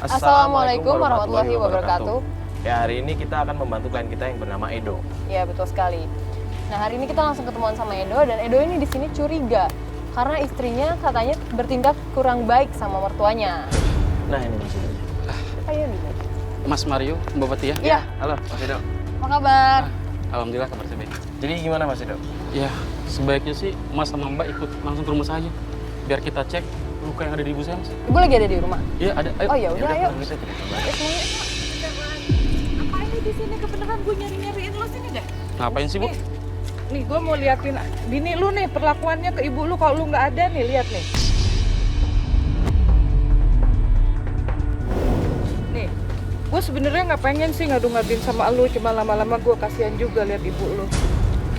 Assalamualaikum warahmatullahi wabarakatuh. Ya, hari ini kita akan membantu klien kita yang bernama Edo. Ya, betul sekali. Nah, hari ini kita langsung ketemuan sama Edo, dan Edo ini di sini curiga karena istrinya katanya bertindak kurang baik sama mertuanya. Nah, ini maksudnya. Ayo nih. Mas Mario, Mbak Pati ya? Iya. Halo, Mas Edo. Apa kabar? Alhamdulillah kabar saya baik. Jadi gimana Mas Edo? Ya, sebaiknya sih Mas sama Mbak ikut langsung ke rumah saya. Biar kita cek luka yang ada di ibu saya, Mas. Ibu lagi ada di rumah? Iya, ada. Ayo. Oh ya udah, ayo. Kalau gitu kita coba. Ayo semuanya. Ngapain lu di sini? Kebenaran gue nyari-nyariin lu sini deh. Ngapain sih, Bu? Nih gue mau liatin bini lu nih perlakuannya ke ibu lu kalau lu nggak ada nih, lihat nih. Nih, gue sebenarnya nggak pengen sih ngadu-ngaduin sama lu, cuma lama-lama gue kasihan juga lihat ibu lu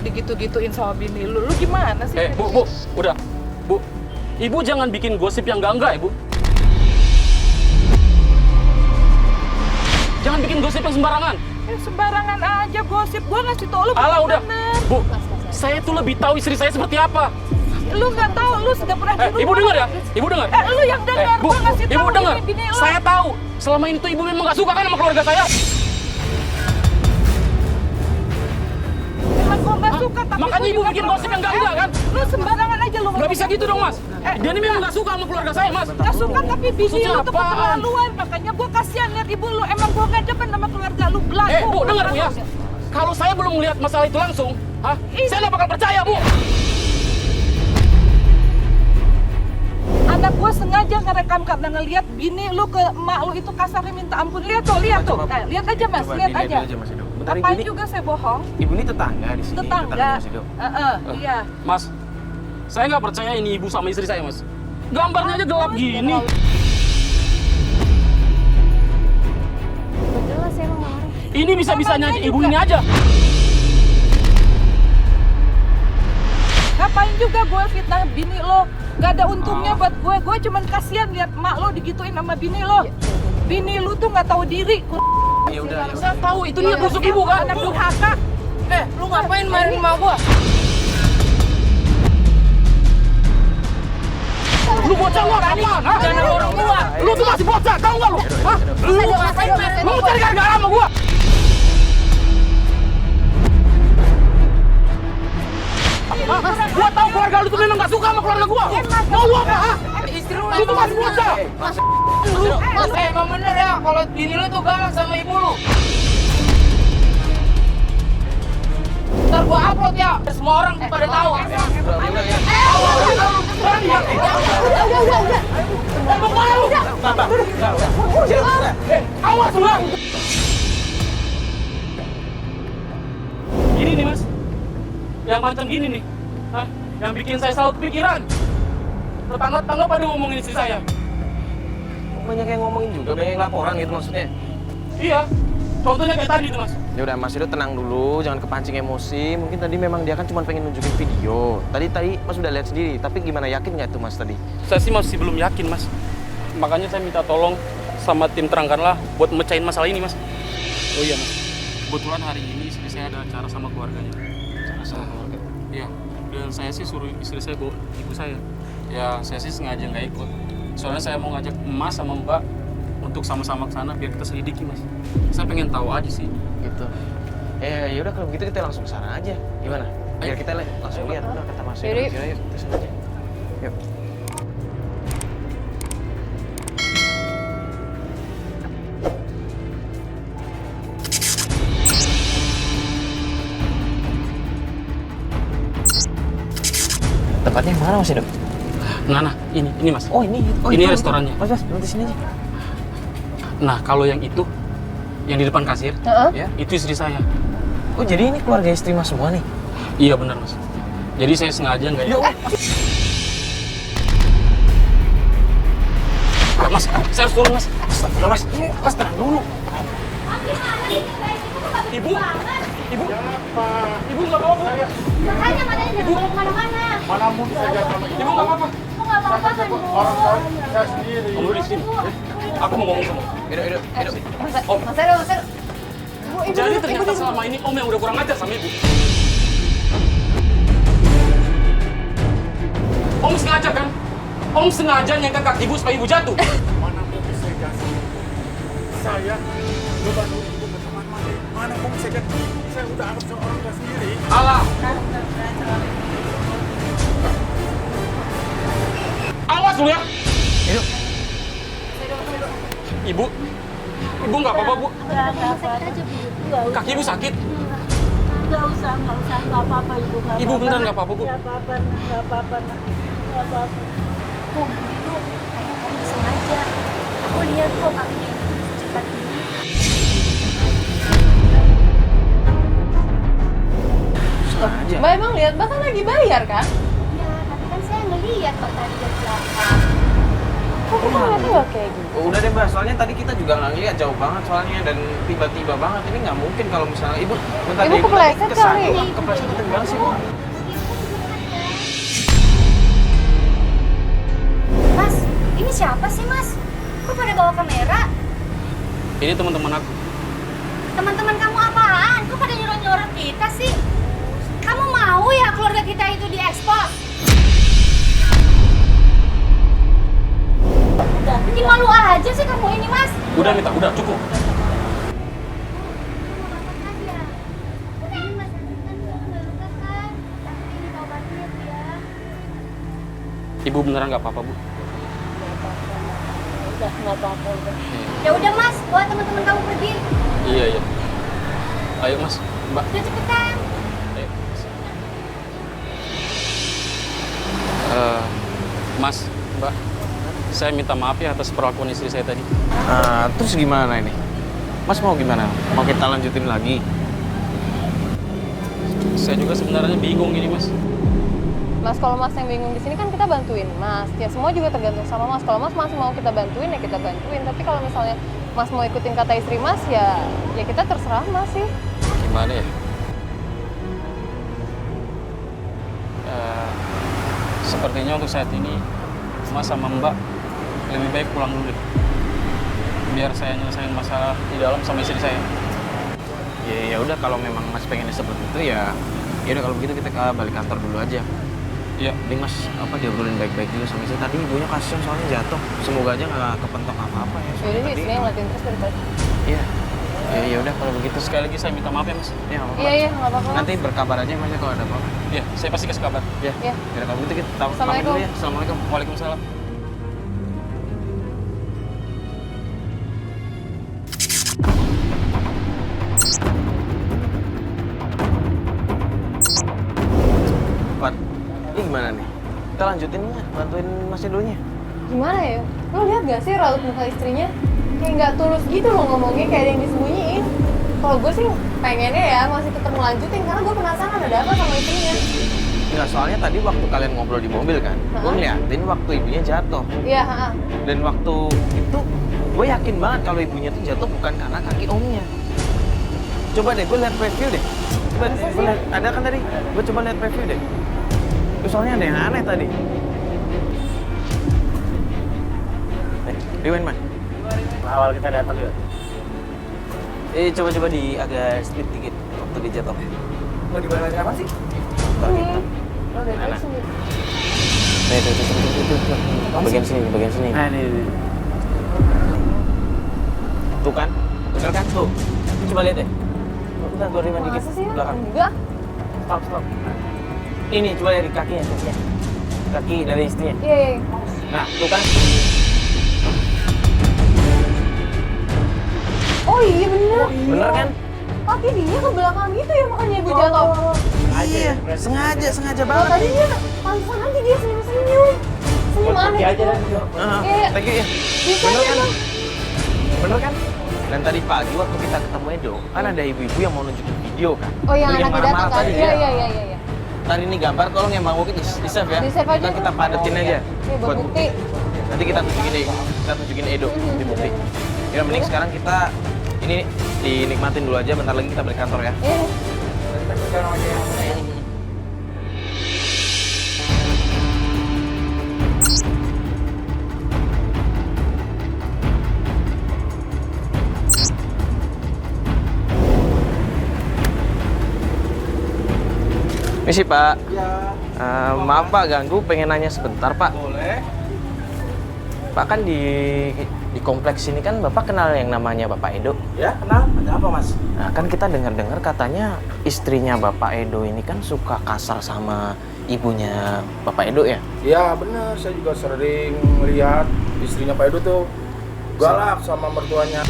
digitu-gituin sama bini lu. Lu gimana sih? Bu, udah. Bu, Ibu jangan bikin gosip yang enggak, Ibu. Jangan bikin gosip yang sembarangan. Sembarangan aja gosip, gue ngasih tau lu. Alah, udah. bener. Bu, saya tuh lebih tahu istri saya seperti apa. Lu nggak tahu, lu sudah pernah di rumah. Ibu dengar ya? Ibu dengar? Lu yang dengar, Bu, gue ngasih tahu Ibu dengar? bini lu. Saya tahu. Selama ini tuh Ibu memang nggak suka kan sama keluarga saya. Emang gue nggak suka, tapi Makanya gua Ibu juga bikin belum- gosip yang enggak kan? Lu sembarangan aja lu. Nggak bisa gitu dong, Mas. Dia ini memang nggak suka sama keluarga saya, Mas. Gak suka, tapi bini Maksudnya lu tuh apaan? keterlaluan. Makanya gue kasihan lihat ibu lu. Emang gue gak demen sama keluarga lu, belagu. Bu, dengar Bu ya. Kalau saya belum melihat masalah itu langsung, saya nggak bakal percaya, Bu. Anak gue sengaja ngerekam karena ngelihat bini lu ke emak lu itu kasarnya minta ampun. Lihat tuh, lihat tuh. Coba, Nah, lihat aja Mas, Coba lihat dilihat aja. dulu Mas Edo. Bentar, Ngapain Ibu juga saya bohong? Ibu ini tetangga di sini. Tetangga. Mas Edo. Iya. Mas, saya nggak percaya ini ibu sama istri saya, Mas. Gambarnya aja gelap gini. Udah jelas ya emang kemarin. Ini bisa-bisanya ibu ini aja. Ngapain juga gue fitnah bini lo? Gak ada untungnya buat gue. Gue cuman kasihan lihat emak lo digituin sama bini lo. Bini lu tuh nggak tahu diri. Ya udah. Saya tahu itu niat busuk ibu kan. Anak durhaka. Lu ngapain main emak gua? Lu bocah lu apaan? Hah? Jangan orang tua. Lu tuh masih bocah, tahu nggak lu? Hah? Lu ngapain main lu cari gara-gara sama gua? Gua tahu keluarga lu tuh memang nggak suka sama keluarga gua. Mau lu apa? Hah? Istri lu Lu tuh masih bocah. Mas, emang bener ya kalau bini lu tuh galak sama ibu lu. Ntar gua upload ya, semua orang pada tahu. Awas lu. Gini nih Mas, yang macam gini nih, yang bikin saya salah pikiran. Tetangga-tetangga pada ngomongin istri saya. Banyak yang ngomongin juga, banyak yang laporan gitu maksudnya. Iya, contohnya kayak tadi tuh Mas. Ya udah Mas Edo tenang dulu, jangan kepancing emosi. Mungkin tadi memang dia kan cuma pengen nunjukin video. Tadi Mas udah lihat sendiri, tapi gimana, yakin nggak tuh Mas tadi? Saya sih masih belum yakin Mas. Makanya saya minta tolong sama tim Terangkanlah buat mecahin masalah ini Mas. Oh iya Mas, kebetulan hari ini istri saya ada acara sama keluarganya. Acara sama keluarga. Iya, dan saya sih suruh istri saya bawa ibu saya. Ya, saya sih sengaja nggak ikut. Soalnya saya mau ngajak Mas sama Mbak untuk sama-sama ke sana biar kita selidiki Mas. Saya pengen tahu aja sih. Gitu. Ya udah kalau begitu kita langsung ke sana aja. Gimana? Biar kita langsung lihat. Udah kata Mas Edo. Yaudah. Yuk, kita sana aja. Yuk. Tempatnya mana Mas Edo? Nah, ini Mas. Oh ini. Ini itu. restorannya. Mas, nanti sini aja. Nah, kalau yang itu, yang di depan kasir, Ya. itu istri saya. Oh jadi ini keluarga istri Mas semua nih? Iya benar Mas. Jadi saya sengaja nggak ikut. Mas, saya harus turun Mas. Astagfirullah Mas. Mas tenang dulu. Ibu, ibu nggak apa-apa. Makanya katanya jangan boleh kemana-mana. Mana mungkin saya sama Ibu nggak apa-apa. Aku nggak apa-apa kan, Bu. orang tua saya sendiri. Kamu di sini. Aku mau ngomong sama. Edo. Mas Edo. Jadi ternyata selama ini Om yang udah kurang ajar sama Ibu. Om sengaja kan? Om sengaja nyangka kaki Ibu supaya Ibu jatuh. Mana mungkin saya kasih. Ibu? Ibu nggak apa-apa, Bu? Nggak apa-apa. Kaki Ibu sakit? Nggak usah, nggak apa-apa Ibu. Nggak Ibu apa-apa. beneran nggak apa-apa, Bu? Nggak apa-apa, nggak apa-apa. Nggak apa-apa. Bu, itu kayak kamu sengaja. Aku lihat kok kakinya cepat ini. Sengaja. Mbak emang lihat, Mbak kan lagi bayar kan? Ya, tapi kan saya ngeliat kok tadi dari belakang. Kok kita ngeliatnya nggak kayak gitu? Oh, udah deh Mbak, soalnya tadi kita juga nggak ngeliat jauh banget soalnya dan tiba-tiba banget. Ini nggak mungkin kalau misalnya Ibu bentar Ibu deh, Ibu kepleset tadi kesana. kali. Kepleset itu gimana sih Bu? Mas, ini siapa sih mas? Kok pada bawa kamera? Ini teman-teman aku. Teman-teman kamu apaan? Kok pada nyuruh-nyuruh kita sih? Kamu mau ya keluarga kita itu diekspos? Bikin malu aja sih kamu ini mas. Udah Mita, udah cukup. Ibu beneran nggak apa-apa, Bu? Udah, nggak apa-apa. Udah. Ya udah mas, bawa teman-teman kamu pergi. Iya, iya. Ayo Mas, Mbak. Udah cepetan. Ayo. Mas, Mbak. Saya minta maaf ya atas perlakuan istri saya tadi. Terus gimana ini? Mas mau gimana? Mau kita lanjutin lagi? Saya juga sebenarnya bingung ini, Mas. Mas, kalau Mas yang bingung di sini kan kita bantuin Mas. Ya semua juga tergantung sama Mas. Kalau Mas masih mau kita bantuin ya kita bantuin. Tapi kalau misalnya Mas mau ikutin kata istri Mas ya kita terserah Mas sih. Gimana ya? Sepertinya untuk saat ini Mas sama Mbak lebih baik pulang dulu deh. Biar saya nyelesain masalah di dalam sama istri saya. Ya udah kalau memang Mas pengennya seperti itu ya udah kalau begitu kita balik kantor dulu aja. Iya. Mending Mas diobrolin baik-baik dulu sama istri. Tadi ibunya kasihan soalnya jatuh. Semoga aja nggak kepentok apa-apa ya. Yaudah soalnya sih, tadi. istrinya ngeliatin terus dari tadi. Iya. Ya udah kalau begitu. Sekali lagi saya minta maaf ya, Mas. Ya, nggak apa-apa. Iya, nggak apa-apa. Mas. Nanti berkabar aja Mas ya kalau ada apa-apa. Iya, saya pasti kasih kabar. Ya. Iya. Ya udah kalau begitu kita pamit Assalamualaikum. dulu ya. Assalamualaikum. Waalaikumsalam. Pat, ini gimana nih? Kita lanjutin nggak? Bantuin Mas dulunya. Gimana ya? Lo lihat gak sih raut muka istrinya? Kayak nggak tulus gitu loh ngomongnya, kayak ada yang disembunyiin. Kalau gue sih pengennya ya masih tetap melanjutin karena gue penasaran ada apa sama istrinya. Enggak, soalnya tadi waktu kalian ngobrol di mobil kan, gue ngeliatin waktu ibunya jatuh. Iya, ha-ha. Dan waktu itu gue yakin banget kalau ibunya tuh jatuh bukan karena kaki omnya. Coba deh, gue lihat preview deh. Coba deh, gue lihat, ada kan tadi? Gue coba lihat preview deh. Terus soalnya ada yang aneh tadi. Rewind man. Awal kita datang ya. Coba-coba di agak split dikit waktu dia jatuh. Mau di bagian apa sih? Lo dari Mana? sini. Tuh. Bagian sini. Nah, ini. Tuh kan? Bener kan? Tuh. Coba lihat deh. Bentar, gue rewind dikit. Masa sih? Belakang. Enggak. Stop. Ini coba dari kakinya. Kaki dari istrinya. Iya, iya. Nah, tuh kan? Oh iya bener. Bener kan? Kaki dia ke belakang gitu ya makanya gue jatuh. Iya, sengaja Kalau banget. tadi dia pantesan aja dia senyum-senyum. Senyum aneh gitu. Iya. Thank you ya. Bisa Bener aja kan? Bang. Bener kan? Dan tadi pagi waktu kita ketemu Edo, kan ada ibu-ibu yang mau nunjukin video kan? Oh yang Itu anaknya datang marah-marah kan? tadi, Iya, ya. iya, iya, iya. Tadi ini gambar, tolong yang mau di save ya. Di save aja. Kita padetin aja. Iya, buat bukti. Nanti kita tunjukin Edo di bukti. Ya mending sekarang kita ini dinikmatin dulu aja, bentar lagi kita balik kantor ya. Iya. Misi Pak. Ya, Maaf Pak, ganggu, pengen nanya sebentar Pak. boleh. Pak kan di kompleks ini kan Bapak kenal yang namanya Bapak Edo. Ya, kenal. Ada apa, Mas? Nah kan kita dengar-dengar katanya istrinya Bapak Edo ini kan suka kasar sama ibunya Bapak Edo ya? Ya, benar. Saya juga sering lihat istrinya Pak Edo tuh galak sama mertuanya.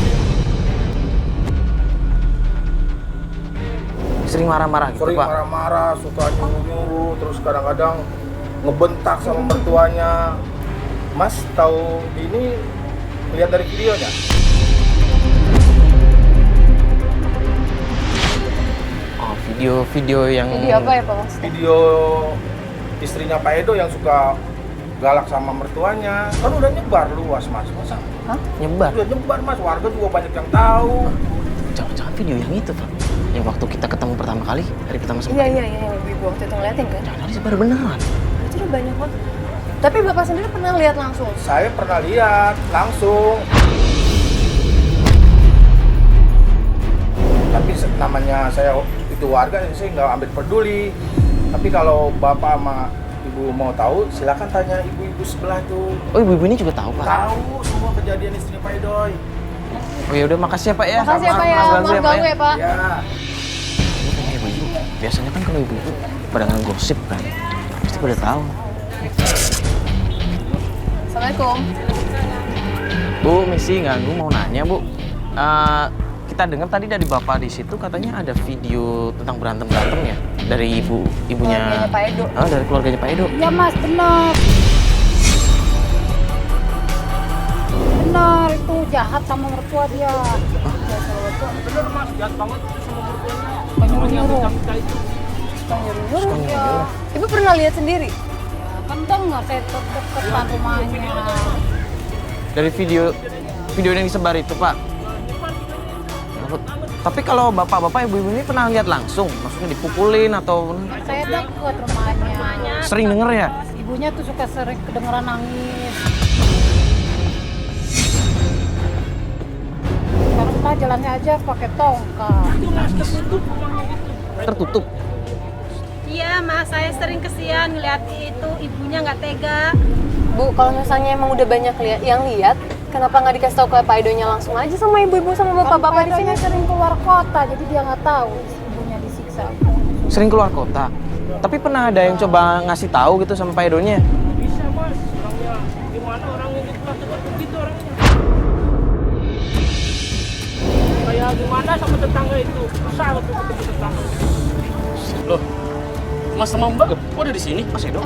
Sering marah-marah gitu, Sering Pak? marah-marah, suka nyuruh-nyuruh, terus kadang-kadang ngebentak sama mertuanya. Mas tahu ini lihat dari videonya? Oh, video yang... Jadi apa ya Pak Mas? Video istrinya Pak Edo yang suka galak sama mertuanya. Kan udah nyebar luas, Mas. Masa? Nyebar? Udah nyebar, Mas. Warga juga banyak yang tahu. Jangan-jangan video yang itu, Pak? Yang waktu kita ketemu pertama kali, hari pertama sama Iya, yang ibu waktu itu ngeliatin kan? Jangan disebar beneran. Itu udah banyak banget. Tapi Bapak sendiri pernah lihat langsung? Saya pernah lihat langsung. Tapi namanya saya itu warga, saya nggak ambil peduli. Tapi kalau bapak sama ibu mau tahu, silakan tanya ibu-ibu sebelah tuh. Oh, ibu-ibu ini juga tahu, Pak? Tahu semua kejadian istrinya Pak Edoy. Oh ya udah, makasih ya, Pak ya. Makasih ya Pak ya, maaf ganggu ya Pak. Ya. Ibu-ibu, biasanya kan kalau ibu-ibu pada ngegosip kan, pasti pada tahu. Assalamualaikum. Bu, Missy ganggu, mau nanya, Bu. Kita dengar tadi dari Bapak di situ katanya ada video tentang berantem ya dari ibunya Keluarganya Pak Edo. Dari keluarganya Pak Edo. Ya Mas, benar. Benar, itu jahat sama mertua dia. Bener Mas, jahat banget sama mertuanya. Penyuruh-nyuruh. Nyuruh-nyuruh ya. Ibu pernah lihat sendiri? Kan dengar saya dekat rumahnya. Dari video yang disebar itu, Pak. Tapi kalau bapak-bapak, ibu-ibu ini pernah lihat langsung? Maksudnya dipukulin atau... Saya dekat rumahnya. Sering denger ya? Ibunya tuh suka sering kedengeran nangis. Kalau rumah jalannya aja pakai tongkat. Tertutup. Iya mas, saya sering kesian ngeliat itu ibunya nggak tega. Bu, kalau misalnya emang udah banyak yang lihat, kenapa nggak dikasih tahu ke Pak Edonya langsung aja sama ibu-ibu sama bapak-bapak di sini? Kan sering keluar kota, jadi dia nggak tahu ibunya disiksa. Sering keluar kota. Tapi pernah ada yang coba ngasih tahu gitu sama Pak Edonya? Bisa Mas, orangnya gimana orangnya di kelas tersebut gitu orangnya. Kayak gimana sama tetangga itu, susah waktu ketemu tetangga. Loh, Mas sama Mbak, kok ada di sini? Mas Edo?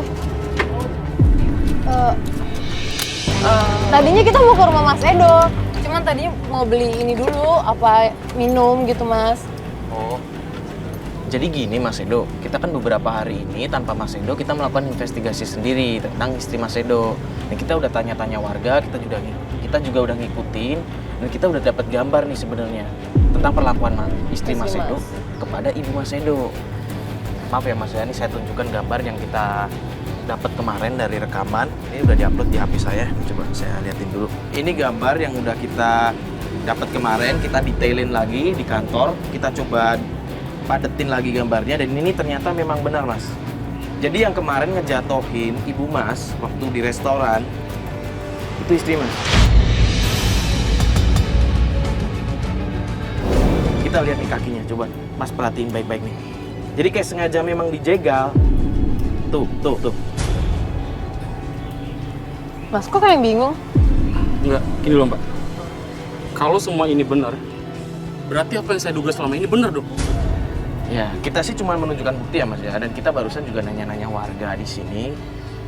Tadinya kita mau ke rumah Mas Edo, cuman tadinya mau beli ini dulu, apa minum gitu Mas. Oh, jadi gini Mas Edo, kita kan beberapa hari ini tanpa Mas Edo kita melakukan investigasi sendiri tentang istri Mas Edo. Dan kita udah tanya-tanya warga, kita juga udah ngikutin, dan kita udah dapat gambar nih sebenarnya tentang perlakuan istri Mas Edo kepada ibu Mas Edo. Maaf ya Mas ya, ini saya tunjukkan gambar yang kita dapat kemarin dari rekaman. Ini udah diupload di HP saya. Coba saya liatin dulu. Ini gambar yang udah kita dapat kemarin, kita detailin lagi di kantor. Kita coba padetin lagi gambarnya dan ini ternyata memang benar Mas. Jadi yang kemarin ngejatohin ibu Mas waktu di restoran itu istri Mas. Kita lihat nih kakinya, coba Mas perhatiin baik-baik nih. Jadi kayak sengaja memang dijegal. Tuh. Mas, kok kayak bingung? Enggak, gini loh Mbak. Kalau semua ini benar, berarti apa yang saya duga selama ini benar dong? Ya, kita sih cuma menunjukkan bukti ya Mas ya. Dan kita barusan juga nanya-nanya warga di sini.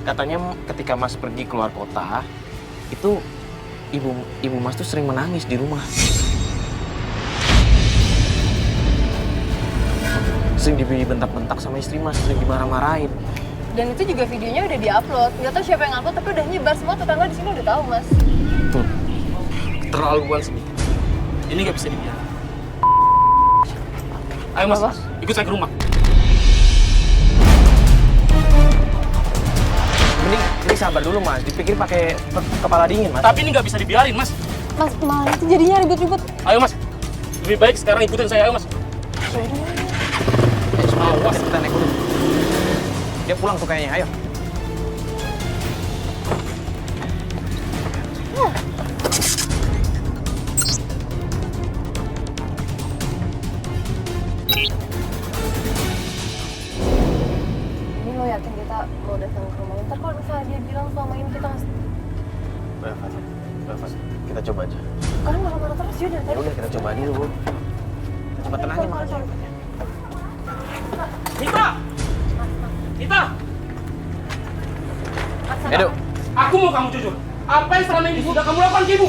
Katanya ketika Mas pergi keluar kota, itu ibu Mas tuh sering menangis di rumah. Sering dibentak-bentak sama istri Mas, sering dimarah-marahin. Dan itu juga videonya udah diupload. Nggak tahu siapa yang upload, tapi udah nyebar semua tetangga di sini udah tahu Mas. Tuh. Terlaluan sedikit. Ini nggak bisa dibiarkan. Ayo Mas, Apa? ikut saya ke rumah. Mending sabar dulu Mas, dipikir pakai kepala dingin Mas. Tapi ini nggak bisa dibiarin Mas. Mas, malah itu jadinya ribut-ribut. Ayo Mas, lebih baik sekarang ikutin saya, ayo Mas. Awas, kita naik dulu. Dia pulang tuh kayaknya, ayo. Ini lo yakin kita mau datang ke rumah? Ntar kalau misalnya dia bilang selama ini kita ngasih... Berapa? Kita coba aja. Sekarang marah-marah terus ya dari Ya udah kita coba dulu. Coba tenangin makanya. Mita! Mita! Edo, Aku mau kamu jujur. Apa yang selama ini sudah kamu lakukan ke ibu?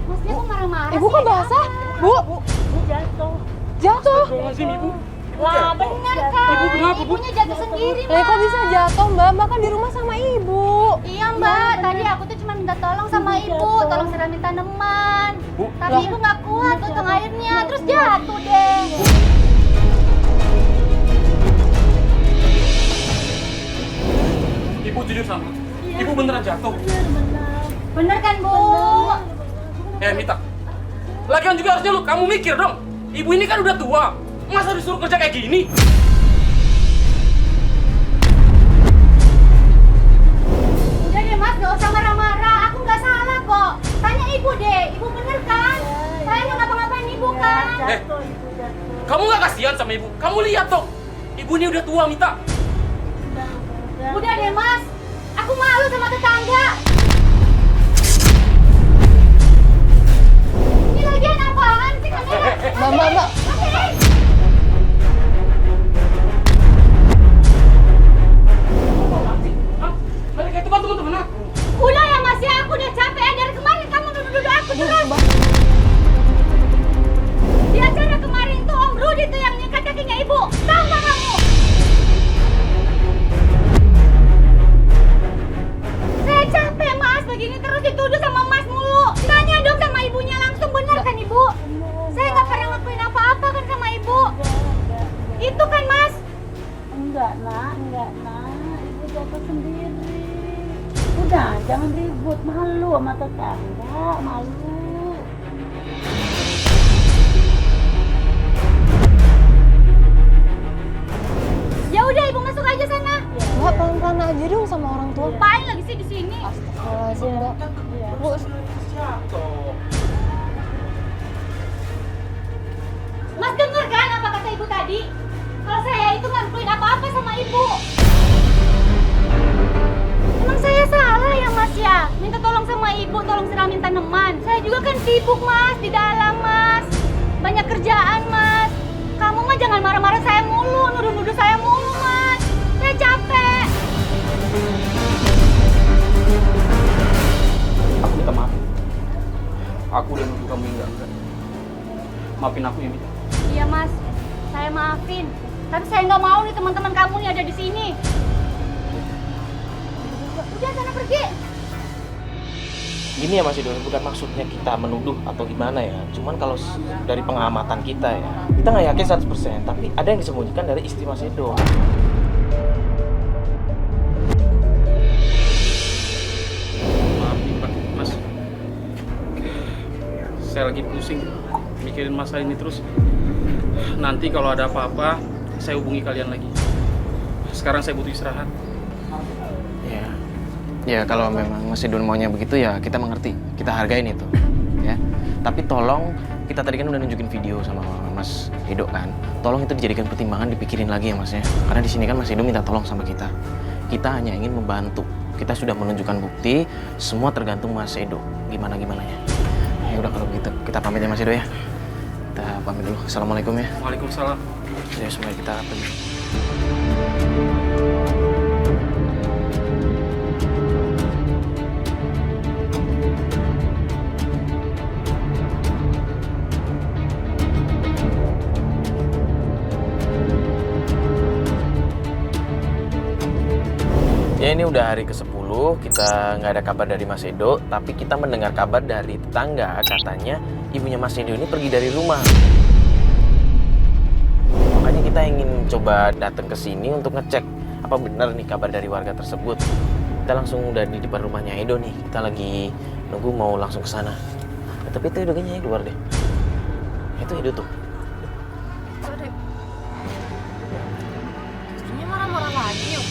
Mas dia kok marah-marah Ibu kok basah? Bu, Jatuh. jatuh. Astagfirullahaladzim, ibu. Lah bener kan? Ibu kenapa, Bu? Ibunya jatuh sendiri, Lah Mas. kok bisa jatuh mbak? Mbak kan di rumah sama ibu. Iya mbak, tadi aku tuh cuma minta tolong sama ibu, tolong siramin tanaman. Bu. Tapi ibu nggak kuat tutup airnya, terus jatuh deh. Ibu jujur sama aku. Ibu beneran jatuh. Bener kan bu? Mita. Lagian juga harusnya kamu mikir dong. Ibu ini kan udah tua. Masa disuruh kerja kayak gini? Udah deh mas, gak usah marah-marah. Aku nggak salah kok. Tanya ibu deh, ibu bener kan? Saya nggak ngapa-ngapain ibu kan? Jatuh ibu jatuh. Kamu nggak kasihan sama ibu? Kamu lihat dong. Ibu ini udah tua, Mita. Udah deh mas, aku malu sama tetangga. Ini lagian apaan sih kamu? Mbak. Hah? Mereka itu kan teman-teman aku. Udah ya mas ya, aku udah capek ya. Dari kemarin kamu duduk-duduk aku terus. Di acara kemarin tuh Om Rudi tuh yang nyikat kakinya ibu. Tahu nggak kamu? Saya capek mas, begini terus dituduh sama mas mulu. Tanya dong sama ibunya langsung, bener kan ibu? Saya nggak pernah ngelakuin apa-apa kan sama ibu. Itu kan mas. Enggak nak. Ibu jatuh sendiri. Udah, jangan ribut. Malu sama tetangga, malu. Ya udah ibu masuk aja sana. Mbak pelan-pelan aja dong sama orang tua. Ngapain lagi sih di sini? Astagfirullahaladzim mbak. Bu, Mas denger kan apa kata ibu tadi? Kalau saya itu nggak ngelakuin apa-apa sama ibu. Emang saya salah ya mas ya? Minta tolong sama ibu, tolong siramin tanaman. Saya juga kan sibuk mas, di dalam mas. Banyak kerjaan mas. Kamu mah jangan marah-marah saya mulu, nuduh-nuduh saya mulu mas. Saya capek. Aku minta maaf. Aku udah nuduh kamu enggak. Maafin aku ya, Mita. Iya mas, saya maafin. Tapi saya nggak mau nih teman-teman kamu nih ada di sini. Udah sana pergi. gini ya Mas Edo, bukan maksudnya kita menuduh atau gimana ya. Cuman kalau dari pengamatan kita ya, kita nggak yakin 100%, tapi ada yang disembunyikan dari istri Mas Edo. Maaf nih Pak, Mas. Saya lagi pusing mikirin masalah ini terus. Nanti kalau ada apa-apa, saya hubungi kalian lagi. Sekarang saya butuh istirahat. Ya kalau memang Mas Edo maunya begitu ya kita mengerti, kita hargain itu, ya. Tapi tolong, kita tadi kan udah nunjukin video sama Mas Edo kan. Tolong itu dijadikan pertimbangan, dipikirin lagi ya Mas ya. Karena di sini kan Mas Edo minta tolong sama kita. Kita hanya ingin membantu. Kita sudah menunjukkan bukti, semua tergantung Mas Edo. Gimana-gimananya. Ya udah kalau begitu, kita pamit ya Mas Edo ya. Kita pamit dulu. Assalamualaikum ya. Waalaikumsalam. Ya semoga kita pergi. Ya ini udah hari ke-10, kita nggak ada kabar dari Mas Edo, tapi kita mendengar kabar dari tetangga, katanya ibunya Mas Edo ini pergi dari rumah. Makanya kita ingin coba datang ke sini untuk ngecek apa benar nih kabar dari warga tersebut. Kita langsung udah di depan rumahnya Edo nih, kita lagi nunggu mau langsung ke sana. Ya, tapi itu Edo kayaknya keluar deh. Itu Edo tuh. Istrinya marah-marah lagi yuk.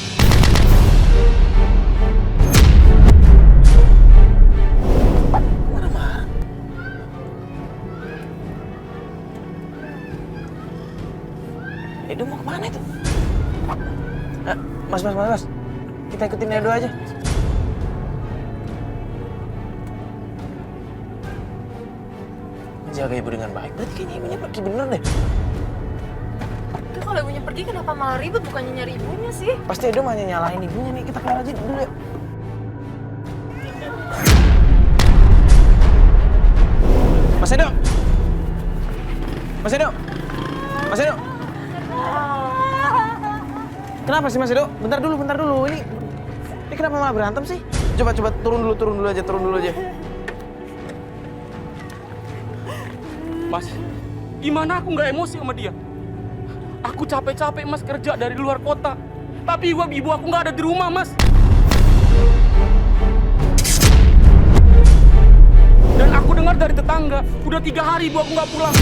Edo mau kemana itu? Mas. kita ikutin Edo aja. Jaga ibu dengan baik. Berarti kayaknya ibunya pergi bener deh. Itu kalau ibunya pergi kenapa malah ribut bukannya nyari ibunya sih? Pasti Edo malah nyalahin ibunya nih. Kita keluar aja dulu ya. Mas Edo! Mas Edo! Mas Edo! Kenapa sih Mas Edo? Bentar dulu. Ini kenapa malah berantem sih? Coba turun dulu aja. Mas, gimana aku nggak emosi sama dia? Aku capek-capek Mas kerja dari luar kota. Tapi ibu aku nggak ada di rumah Mas. Dan aku dengar dari tetangga, udah 3 hari ibu aku nggak pulang.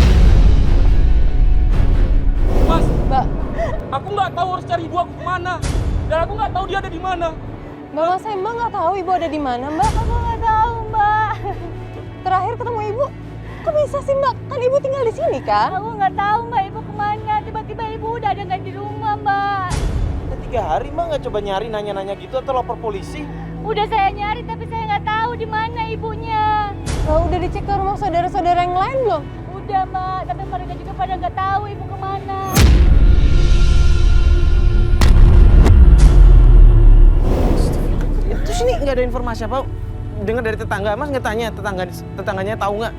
Mas, Mbak, aku nggak tahu harus cari ibu aku kemana. Dan aku nggak tahu dia ada di mana. Mbak masa emang nggak tahu ibu ada di mana, Mbak? Aku nggak tahu, Mbak. Terakhir ketemu ibu, kok bisa sih Mbak? Kan ibu tinggal di sini kan? Aku nggak tahu, Mbak, ibu kemana. Tiba-tiba ibu udah ada nggak di rumah, Mbak. Udah 3 hari Mbak nggak coba nyari nanya-nanya gitu atau lapor polisi? Udah saya nyari, tapi saya nggak tahu di mana ibunya. Lah udah dicek ke rumah saudara-saudara yang lain belum? Udah, Mbak, tapi mereka juga pada nggak tahu ibu kemana. Ya, terus ini nggak ada informasi apa? Dengar dari tetangga, Mas nggak tanya tetangganya tahu nggak?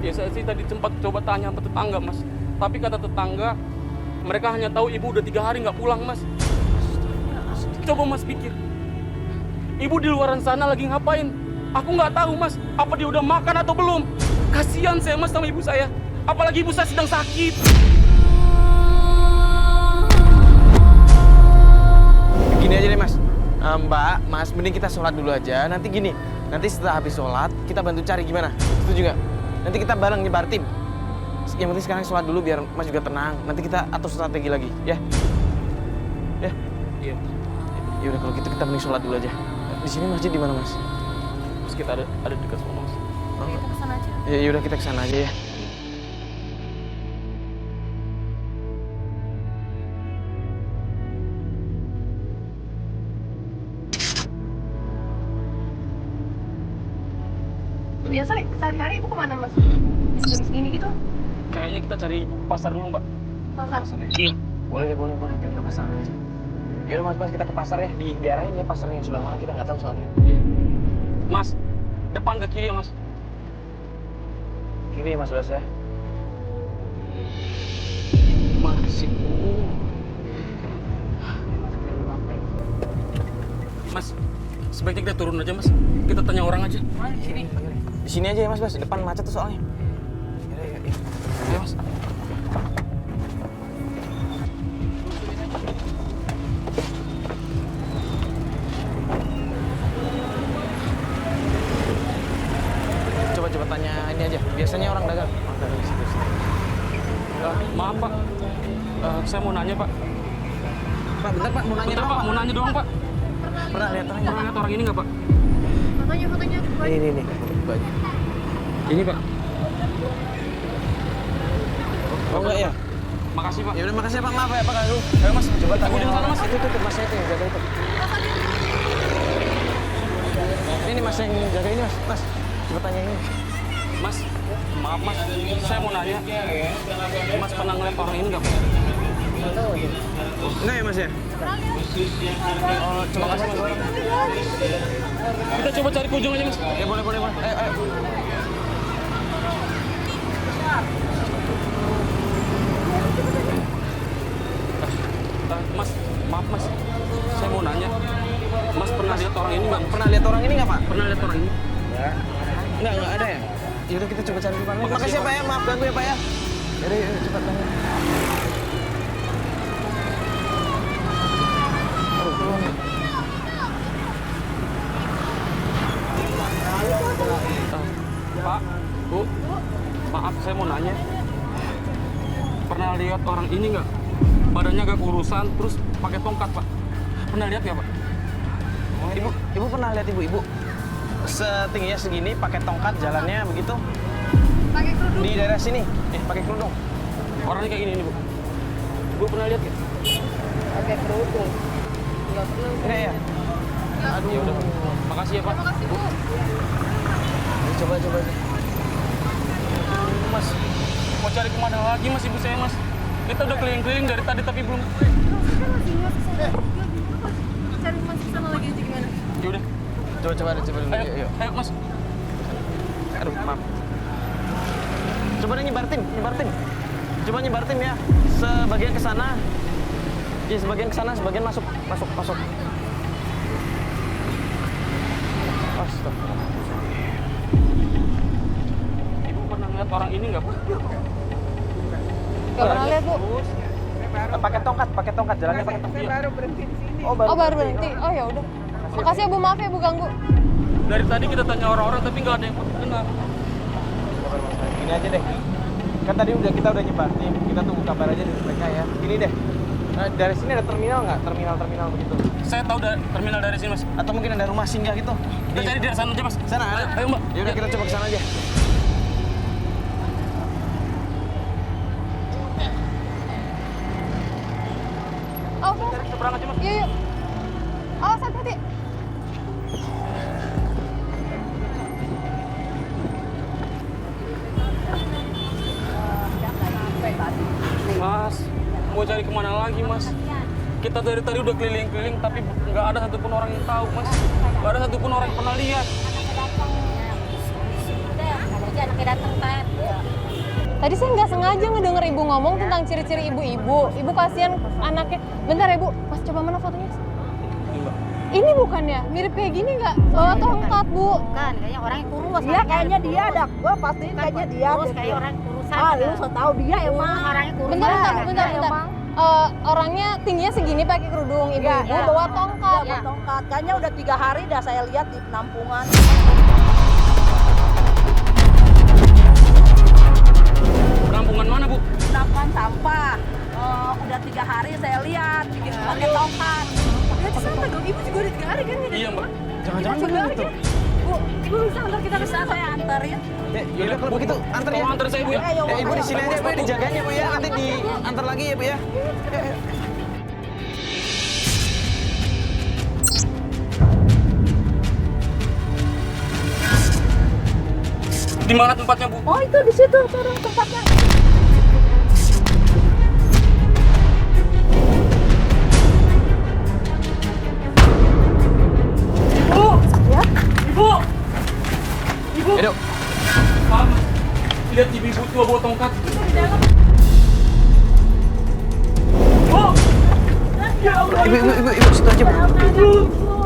Ya saya sih tadi sempat coba tanya sama tetangga Mas. Tapi kata tetangga, mereka hanya tahu ibu udah 3 hari nggak pulang Mas. Coba Mas pikir, ibu di luaran sana lagi ngapain? Aku nggak tahu Mas, apa dia udah makan atau belum? Kasihan saya Mas sama ibu saya, apalagi ibu saya sedang sakit. Gini aja deh Mas, Mbak, Mas, mending kita sholat dulu aja. Nanti gini, nanti setelah habis sholat kita bantu cari gimana? Setuju nggak? Nanti kita bareng nyebar tim. Yang penting sekarang sholat dulu biar Mas juga tenang. Nanti kita atur strategi lagi, ya? Ya? Iya. Ya udah kalau gitu kita mending sholat dulu aja. Di sini masjid di mana Mas? Terus kita ada dekat sana Mas. Kita kesana aja. Ya udah kita kesana aja ya. Biasa nih, sehari-hari ibu kemana Mas? Jam segini gitu? Kayaknya kita cari pasar dulu Mbak. Pasar? Iya. Boleh. Kita ke pasar aja. Yaudah Mas, kita ke pasar ya. Di daerah ini pasarnya yang sebelah mana kita nggak tahu soalnya. Mas, depan ke kiri ya Mas. Kiri Mas Bas ya. Masih. Mas, sebaiknya kita turun aja Mas. Kita tanya orang aja. Di sini aja ya Mas Bas, depan macet tuh soalnya. Yaudah. Ayo Mas. Coba tanya ini aja. Biasanya orang dagang. Di situ. Maaf Pak, saya mau nanya Pak. Pak, bentar Pak, mau nanya Bentar doang, Pak, mau nanya doang Pak. Pernah lihat orang Pernah lihat orang ini nggak Pak? Fotonya. Ini. Baju. Ini Pak. Oh enggak ya? Makasih Pak. Ya udah makasih ya Pak, maaf ya Pak ganggu. Ayo Mas, coba tanya. Aku di sana, Mas. Itu Mas itu yang jaga itu. Ini Mas yang jaga ini Mas. Mas, coba tanya ini. Mas, maaf Mas, saya mau nanya. Mas pernah ngeliat orang ini nggak Pak? Enggak ya Mas ya? Oh, coba kasih Mas orang. Kita coba cari ke ujung aja Mas. Ya boleh. Ayo. Mas, maaf Mas, saya mau nanya. Mas pernah lihat orang ini nggak? Pernah lihat orang ini nggak Pak? Pernah lihat orang ini? Enggak ada ya? Yaudah kita coba cari Pak. Makasih ya Pak ya, maaf ganggu ya Pak ya. Yaudah, cepat tanya. Aduh, keluar nih. Pak, Bu, maaf saya mau nanya. Pernah lihat orang ini nggak? Badannya agak kurusan, terus pakai tongkat Pak. Pernah lihat nggak Pak? Ibu pernah lihat ibu-ibu setingginya segini pakai tongkat jalannya begitu? Pakai kerudung. Di daerah sini, pakai kerudung. Orangnya kayak gini nih Bu. Bu pernah lihat nggak? Pakai kerudung. Nggak perlu. Ini ya. Aduh. Ya udah, makasih ya Pak. Makasih Bu. Coba aja. Mas, mau cari kemana lagi Mas ibu saya Mas? Kita udah keliling-keliling dari tadi tapi belum. Cari Mas sama lagi aja gimana? Ya udah, Coba dulu. ayo Mas. Aduh, maaf. Coba deh nyebartin. Coba nyebartin ya. Sebagian ke sana. Ya, sebagian ke sana, sebagian masuk. Astagfirullah. Ibu pernah ngeliat orang ini nggak Bu? Gak pernah lihat Bu. Pakai tongkat, jalannya pakai tongkat. Saya baru berhenti di sini. Oh, Oh baru berhenti. Oh ya udah. Makasih ya Bu, maaf ya Bu ganggu. Dari tadi kita tanya orang-orang tapi nggak ada yang kenal. Gini aja deh. Kan tadi kita udah nyebar nih. Kita tunggu kabar aja dari mereka ya. Gini deh. Dari sini ada terminal nggak? Terminal begitu. Saya tahu terminal dari sini Mas. Atau mungkin ada rumah singgah gitu. Kita cari dari sana aja Mas. Sana ada. Ayo Mbak. Ya udah kita coba ke sana aja. Oh, Cari seberang aja Mas. yuk. Oh, hati-hati. Mas, mau cari kemana lagi Mas? Kita dari tadi udah keliling-keliling tapi nggak ada satupun orang yang tahu Mas. Nggak ada satupun orang yang pernah lihat. Anaknya datang Pak. Tadi saya nggak sengaja ngedenger ibu ngomong tentang ciri-ciri ibu-ibu. Ibu kasihan anaknya. Bentar ya Bu, Mas coba mana fotonya? Ini bukan ya? Mirip kayak gini nggak? Bawa tongkat Bu. Kan kayaknya orang yang kurus. Iya kayaknya dia ada. Gua pastiin kayaknya dia. Kurus kayak orang kurusan. Ah, lu so tahu dia emang. Orangnya kurus. Bentar. Orangnya tingginya segini pakai kerudung, ibu-ibu Iya. bawa tongkat. Dia bertongkat. Kayaknya udah 3 hari dah saya lihat di penampungan. Penampungan mana Bu? Penampungan sampah. Udah 3 hari saya lihat bikin pakai tongkat. Berarti sama dong, ibu juga udah 3 hari kan? Iya Mbak. Jangan-jangan bener gitu. Bu, ibu bisa antar kita ke Bisa sana. saya anterin. Ya udah kalau begitu antar ya. Tolong antar saya Bu ya. Ibu di sini aja Bu, dijaganya Bu ya. Nanti diantar lagi ya Bu ya. Di mana tempatnya Bu? Oh itu di situ turun tempatnya. Ibu! Edo, Pak, lihat ibu tua bawa tongkat. Bu! Ya Allah! ibu situ aja Bu.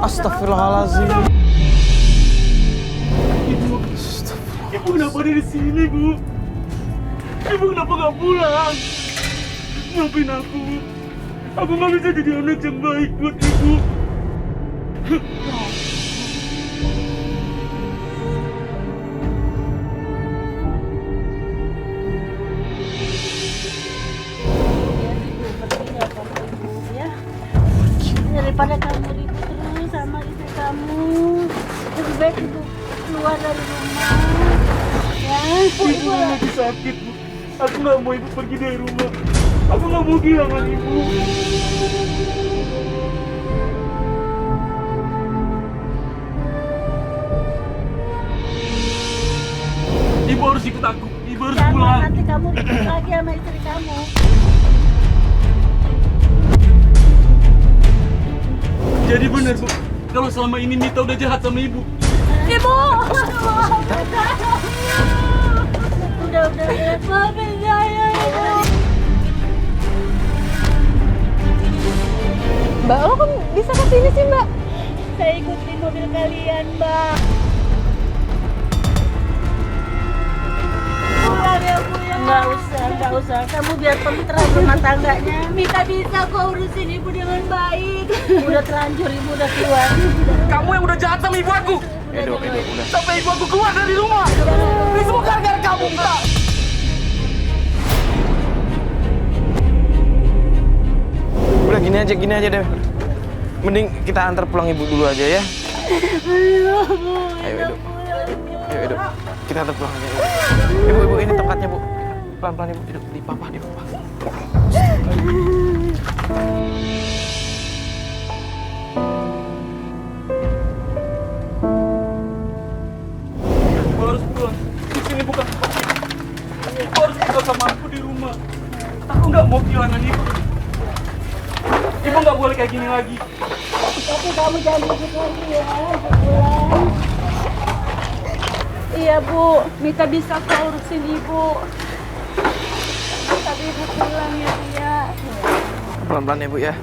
Astagfirullahaladzim. Ibu kenapa ada di sini, Bu? Ibu kenapa nggak pulang? Maafin aku. Aku nggak bisa jadi anak yang baik buat Ibu. Ya. Daripada kamu ribut terus sama ibu kamu, lebih baik ibu keluar dari rumah. Ya, Ibu lagi sakit, Bu. Aku nggak mau Ibu pergi dari rumah. Aku nggak mau kehilangan Ibu. Ibu harus ikut aku. Ibu harus jangan pulang. nanti kamu ribut lagi sama istri kamu. Jadi benar, Bu. Kalau selama ini Mita udah jahat sama Ibu. Ibu, udah, maafin saya, Ibu. Mbak, lo kok bisa kesini sih Mbak? Saya ikutin mobil kalian, Mbak. Pulang ya, Bu ya. Nggak usah. Kamu biar tenteram rumah tangganya. Mita bisa kok urusin Ibu dengan baik. Udah terlanjur, Ibu udah keluar. Kamu yang udah jahat sama Ibu aku. Edo, udah. Sampai Ibu aku keluar dari rumah. Ini semua gara-gara kamu, Mbak. Udah gini aja deh. Mending kita antar pulang Ibu dulu aja ya. Ayo Edo. Kita antar pulang aja. Ibu, ini tempatnya Bu. Pelan-pelan Ibu, di papa. sama aku di rumah. Aku nggak mau kehilangan ibu. Ibu nggak boleh kayak gini lagi. Tapi kamu jangan begitu lagi ya, pulang. Iya Bu, Mita bisa kok urusin Ibu. Tapi Ibu pulang ya Bu ya. Pelan-pelan ya Bu ya.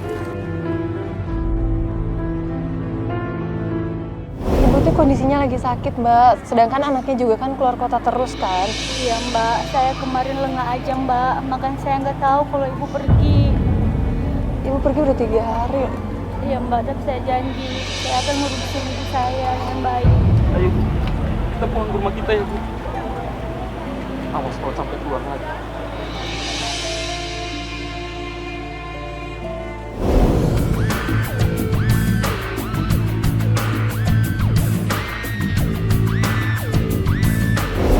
Ibu tuh kondisinya lagi sakit, Mbak. Sedangkan anaknya juga kan keluar kota terus kan. Iya Mbak, saya kemarin lengah aja Mbak, makanya saya nggak tahu kalau Ibu pergi. Ibu pergi udah 3 hari. Iya Mbak, tapi saya janji saya akan ngurusin ibu saya dengan baik. Ayo, kita pulang ke rumah kita ya, Bu. Awas kalau sampai keluar lagi.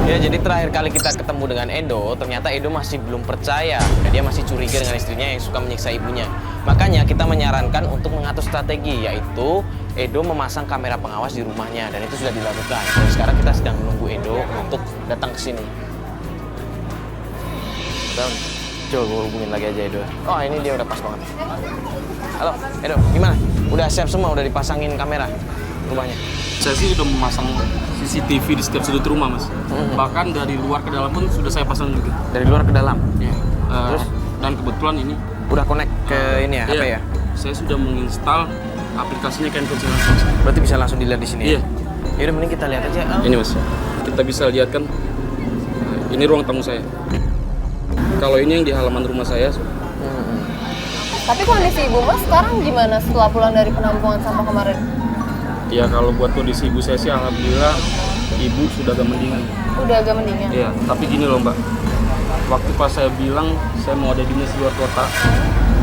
Ya, jadi terakhir kali kita ketemu dengan Edo, ternyata Edo masih belum percaya. Dia masih curiga dengan istrinya yang suka menyiksa ibunya. Makanya kita menyarankan untuk mengatur strategi, yaitu Edo memasang kamera pengawas di rumahnya, dan itu sudah dilakukan. Dan sekarang kita sedang menunggu Edo untuk datang ke sini. Coba gue hubungin lagi aja Edo. Oh, ini dia udah pas banget. Halo, Edo, gimana? Udah siap semua? Udah dipasangin kamera rumahnya? Saya sih udah memasang CCTV di setiap sudut rumah, Mas. Bahkan dari luar ke dalam pun sudah saya pasang juga. Dari luar ke dalam? Ya. Terus? Dan kebetulan ini Udah connect ke ini ya, HP ya? Saya sudah menginstal aplikasinya Handphone saya langsung. Berarti bisa langsung dilihat di sini Iya. ya? Yaudah, mending kita lihat aja. Ini Mas, kita bisa lihat kan, ini ruang tamu saya. Kalau ini yang di halaman rumah saya. Tapi kondisi Ibu Mas sekarang gimana setelah pulang dari penampungan sampah kemarin? Ya kalau buat kondisi ibu saya sih alhamdulillah ibu sudah agak mendingan. Udah agak mendingan? Iya, tapi gini loh Mbak. Waktu pas saya bilang saya mau ada dinas di luar kota,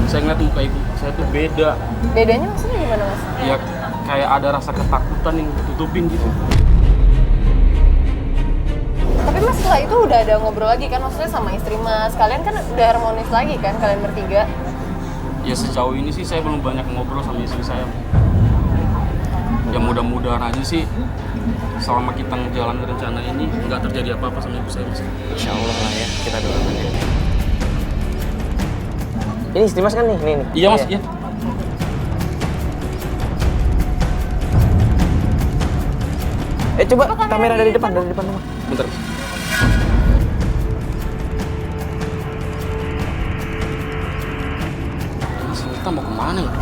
saya ngeliat muka ibu, saya tuh beda. Bedanya maksudnya gimana Mas? Ya kayak ada rasa ketakutan yang ditutupin gitu. Tapi Mas setelah itu udah ada ngobrol lagi kan, maksudnya sama istri Mas. Kalian kan udah harmonis lagi kan, kalian bertiga? Ya sejauh ini sih saya belum banyak ngobrol sama istri saya. Ya mudah-mudahan aja sih selama kita ngejalanin rencana ini nggak terjadi apa-apa sama ibu saya, Mas. Insya Allah lah ya, kita doakan ya. Ini istri Mas kan nih? Nih. Iya Mas, iya. Coba kamera dari depan rumah. Bentar, Mas. Mas, kita mau kemana ya?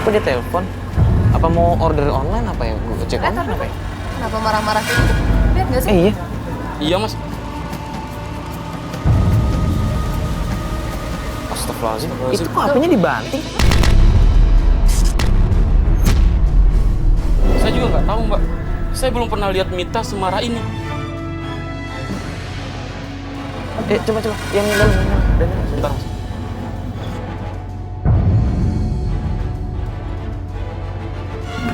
Kok dia telepon? Apa mau order online apa ya? Gue cek online apa ya? Kenapa marah-marah kayak gitu? Lihat nggak sih? Iya. Iya Mas. Astagfirullahaladzim. Itu kok HP-nya dibanting? Saya juga nggak tahu Mbak. Saya belum pernah lihat Mita semarah ini. Coba. Yang dalam. Bentar Mas.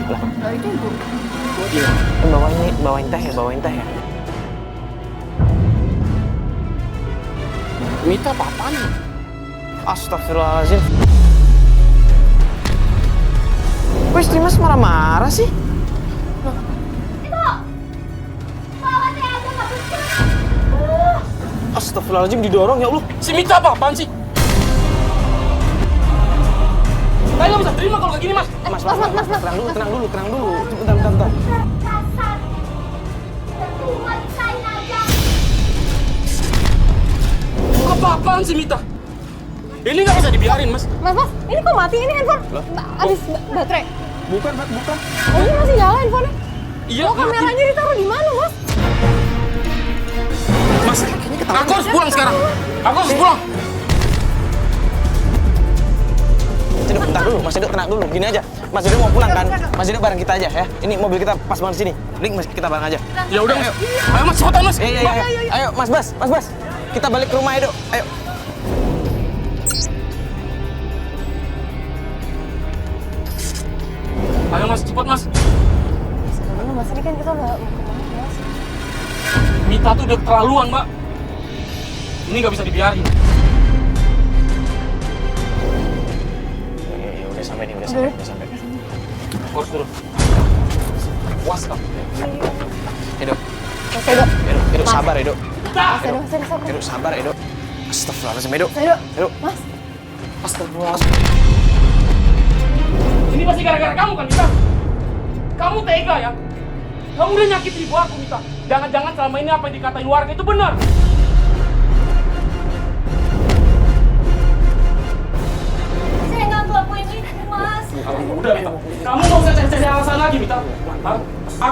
Nah, itu Ibu. Iya. Bawain teh ya. Mita apa-apaan nih? Astagfirullahaladzim. Kok istri Mas marah-marah sih? Astagfirullahaladzim, didorong ya Allah. Si Mita apa-apaan sih? Saya nggak bisa terima kalau kayak gini Mas. Mas, tenang dulu. Bentar. Apa-apaan sih Mita? Ini nggak bisa dibiarin Mas. Mas, ini kok mati ini handphone? Habis baterai. Bukan. Oh, ini masih nyala handphonenya? Iya, Oh, kameranya ditaruh di mana, Mas? Mas, aku harus pulang sekarang. Aku harus pulang. Mas Edo, bentar dulu. Mas Edo, tenang dulu. Gini aja. Mas Edo mau pulang kan? Mas Edo bareng kita aja ya. Ini mobil kita pas banget di sini. Link, kita bareng aja. Ya udah Mas. Ayo Mas, cepetan Mas. Iya. Ayo, Mas Bas. Kita balik ke rumah Edo. Ayo. Ayo Mas, cepat Mas. Sebenarnya Mas, ini kan kita udah mau kemana, Mas? Mita tuh udah keterlaluan, Mbak. Ini nggak bisa dibiarin. Ya, udah sampai. Aku harus turun. Was, Kak. Edo, Mas Edo. Edo, sabar Edo. Mas Edo, sabar. Edo, sabar Edo. Astagfirullahaladzim Edo. Mas Edo. Edo. Mas. Astagfirullahaladzim. Ini pasti gara-gara kamu kan, Mita? Kamu tega ya? Kamu udah nyakitin ibu aku, Mita. Jangan-jangan selama ini apa yang dikatain warga itu benar. Saya nggak ngelakuin itu, Mas. Udah, Mita. Kamu nggak usah cari-cari alasan lagi, Mita. Hah?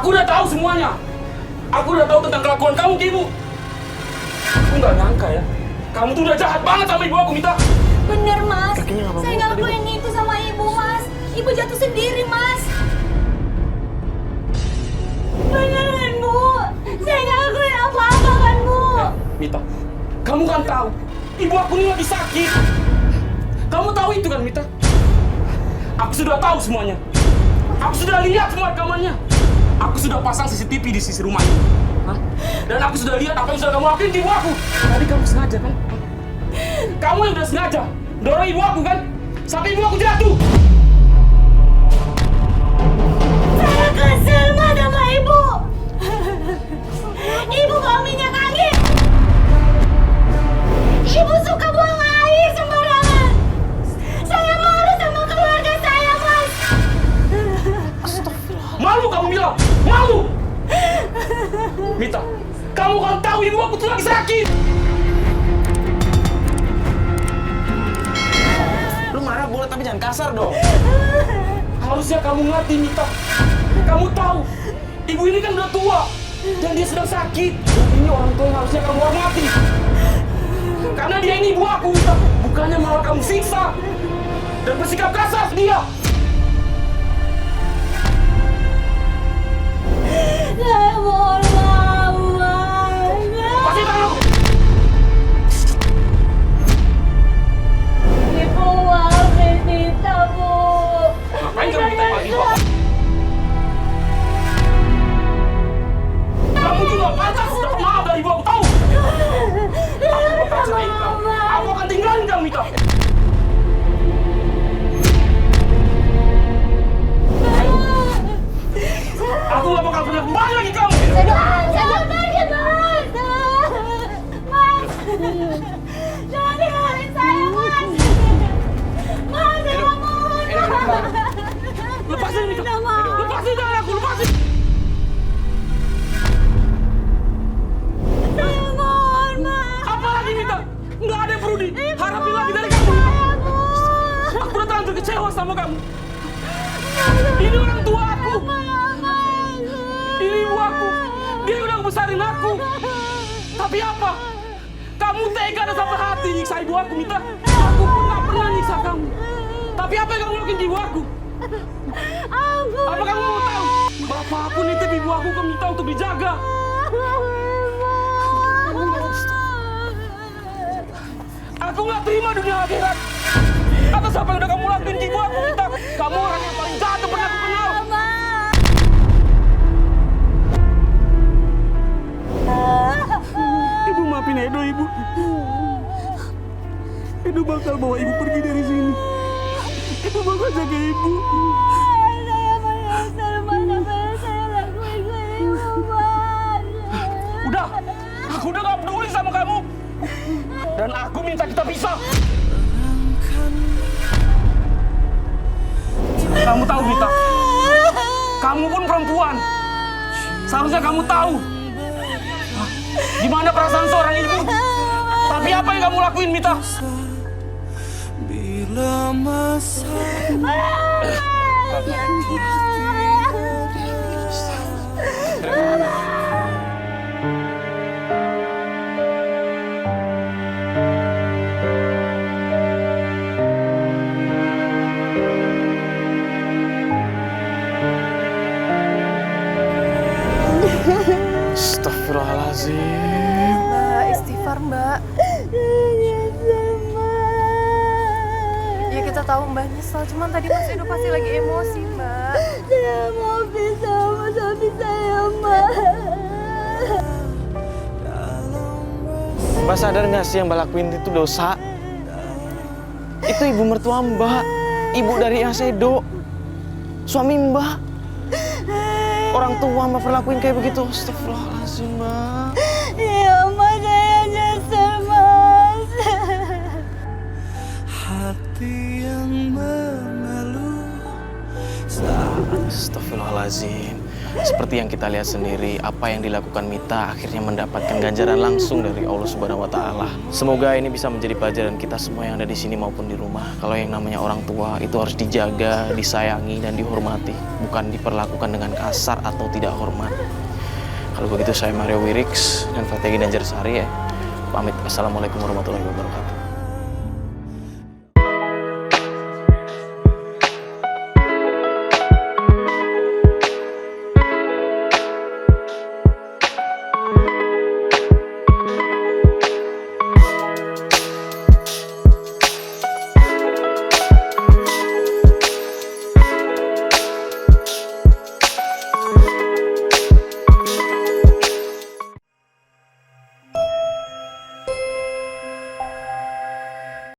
Aku udah tahu semuanya. Aku udah tahu tentang kelakuan kamu ke ibu. Aku nggak nyangka ya. Kamu tuh udah jahat banget sama ibu aku, Mita. Bener, Mas. Kakinya nggak Saya nggak ngelakuin itu sama ibu, Mas. Ibu jatuh sendiri, Mas. Beneran, Bu. Saya nggak ngelakuin apa-apa kan, Bu. Ya, Mita. Kamu kan tahu, ibu aku ini lagi sakit. Kamu tahu itu kan, Mita? Aku sudah tahu semuanya. Aku sudah lihat semua rekamannya. Aku sudah pasang CCTV di sisi rumah ini. Hah? Dan aku sudah lihat apa yang sudah kamu lakuin di ibu aku. Tadi kamu sengaja kan? Kamu yang udah sengaja dorong ibu aku kan? Sampai ibu aku jatuh. Saya kesel, Mas, sama ibu. Ibu bawa minyak angin. Ibu suka buang air sembarangan. Saya malu sama keluarga saya, Mas. Malu kamu bilang? Malu? Mita, kamu kan tahu ibu aku tuh lagi sakit. Lu marah boleh tapi jangan kasar dong. Harusnya kamu ngerti, Mita. Kamu tahu, ibu ini kan udah tua dan dia sedang sakit. Dan ini orang tua yang harusnya kamu hormati. Karena dia ini ibu aku, Mita. Bukannya malah kamu siksa dan bersikap kasar ke dia. Saya mohon maaf, Mas. Pasti tahu. Ibu maafin Nita, Bu. Ngapain kamu minta maaf ibu aku? Kamu juga pantas dapat maaf dari ibu aku, tahu? Aku bakal cerain kamu. Aku akan tinggalin kamu, Mita. Aku gak bakal pernah kembali lagi kamu. Jangan pergi, Mas. Mas. Jangan tinggalin saya, Mas. Mas, saya mohon. Lepasin, Mita. Lepasin tangan aku, lepasin. Saya mohon, Mas. Apa lagi, Mita? Nggak ada yang perlu diharapin lagi dari kamu. Aku udah terlanjur kecewa sama kamu. Ini orang tua aku. Ini ibu aku. Dia udah ngebesarin aku. Tapi apa? Kamu tega dan sampai hati nyiksa ibu aku, Mita. Aku pun nggak pernah nyiksa kamu. Tapi apa yang kamu lakuin di ibu aku? Apa kamu mau tahu? Bapak aku nitip ibu aku ke Mita untuk dijaga. Aku nggak terima dunia akhirat. Atas apa yang udah kamu lakuin di ibu aku, Mita. Kamu orang yang paling jahat yang pernah aku kenal. Ibu maafin Edo, Ibu. Edo bakal bawa Ibu pergi dari sini. Ibu bakal jaga Ibu. Saya menyesal, Mas, apa yang saya lakuin ke ibu, Mas. Udah, aku udah gak peduli sama kamu. Dan aku minta kita pisah. Kamu tahu, Mita, kamu pun perempuan. Seharusnya kamu tahu gimana perasaan seorang ibu. Tapi apa yang kamu lakuin, Mita? Bila masa Astagfirullahaladzim. Mbak, istighfar, Mbak. Ya kita tahu Mbak nyesel, cuman tadi Mas Edo pasti lagi emosi, Mbak. Saya mau pisah sama suami saya, Mbak. Mbak sadar nggak sih yang Mbak lakuin itu dosa? Itu ibu mertua Mbak, ibu dari Mas Edo, suami Mbak. orang tua Mbak perlakuin kayak begitu? Astagfirullahaladzim, Mbak. Iya mas, saya nyesel mas. Hati yang mengeluh. Astagfirullahaladzim. Seperti yang kita lihat sendiri, apa yang dilakukan Mita akhirnya mendapatkan ganjaran langsung dari Allah Subhanahu wa Ta'ala. Semoga ini bisa menjadi pelajaran kita semua yang ada di sini maupun di rumah. Kalau yang namanya orang tua itu harus dijaga, disayangi, dan dihormati, bukan diperlakukan dengan kasar atau tidak hormat. Kalau begitu saya Mario Wirix dan Fategi Danjarsari ya. Pamit. Assalamualaikum warahmatullahi wabarakatuh.